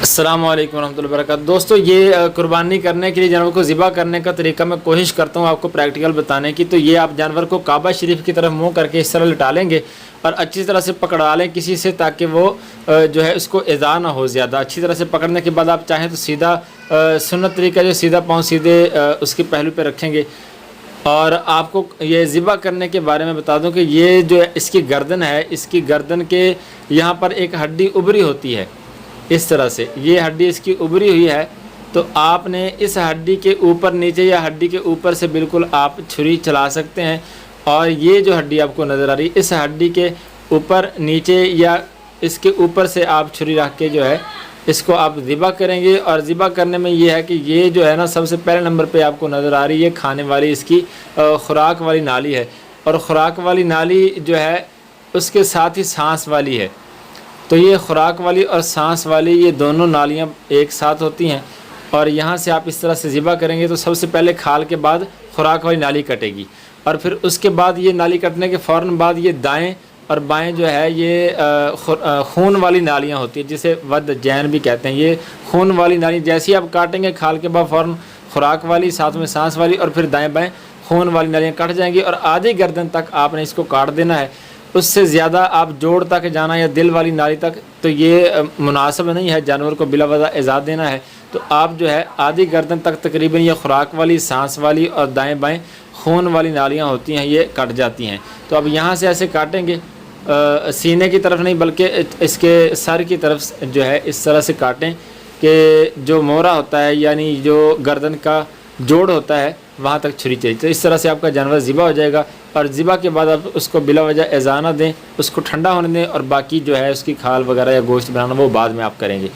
अस्सलाम वालेकुम रहमतुल्लाहि व बरकातहू। दोस्तों, ये कुर्बानी करने के लिए जानवर को ज़िबा करने का तरीका मैं कोशिश करता हूँ आपको प्रैक्टिकल बताने की। तो ये आप जानवर को काबा शरीफ की तरफ मुँह करके इस तरह लिटा लेंगे और अच्छी तरह से पकड़ा लें किसी से, ताकि वो जो है उसको इज़ा ना हो ज़्यादा। अच्छी तरह से पकड़ने के बाद आप चाहें तो सीधा सुन्नत तरीका जो सीधा पाँव सीधे उसके पहलू पे रखेंगे। और आपको ये ज़िबा करने के बारे में बता दूं कि ये जो है इसकी गर्दन है, इसकी गर्दन के यहाँ पर एक हड्डी उभरी होती है। इस तरह से ये हड्डी इसकी उभरी हुई है, तो आपने इस हड्डी के ऊपर नीचे या हड्डी के ऊपर से बिल्कुल आप छुरी चला सकते हैं। और ये जो हड्डी आपको नज़र आ रही है, इस हड्डी के ऊपर नीचे या इसके ऊपर से आप छुरी रख के जो है इसको आप ज़िबा करेंगे। और ज़िबा करने में ये है कि ये जो है ना, सबसे पहले नंबर पे आपको नज़र आ रही है खाने वाली इसकी खुराक वाली नाली है। और ख़ुराक वाली नाली जो है उसके साथ ही सांस वाली है। तो ये खुराक वाली और सांस वाली ये दोनों नालियाँ एक साथ होती हैं। और यहाँ से आप इस तरह से ज़िबा करेंगे तो सबसे पहले खाल के बाद खुराक वाली नाली कटेगी, और फिर उसके बाद ये नाली कटने के फ़ौरन बाद ये दाएं और बाएं जो है ये खून वाली नालियाँ होती है, जिसे वद जैन भी कहते हैं। ये खून वाली नाली जैसे ही आप काटेंगे खाल के बाद फ़ौरन खुराक वाली, साथ में सांस वाली, और फिर दाएँ बाएँ खून वाली नालियाँ कट जाएंगी। और आधी गर्दन तक आपने इसको काट देना है। उससे ज़्यादा आप जोड़ तक जाना या दिल वाली नाली तक, तो ये मुनासिब नहीं है, जानवर को बिला वजह इज़ा देना है। तो आप जो है आधी गर्दन तक तकरीबन ये खुराक वाली, सांस वाली और दाएं बाएं खून वाली नालियाँ होती हैं, ये कट जाती हैं। तो अब यहाँ से ऐसे काटेंगे, सीने की तरफ नहीं बल्कि इसके सर की तरफ जो है इस तरह से काटें कि जो मोहरा होता है यानी जो गर्दन का जोड़ होता है वहाँ तक छुरी चाहिए। तो इस तरह से आपका जानवर ज़िबा हो जाएगा। और ज़िबा के बाद आप उसको बिला वजह इज़ा ना दें, उसको ठंडा होने दें, और बाकी जो है उसकी खाल वगैरह या गोश्त बनाना वो बाद में आप करेंगे।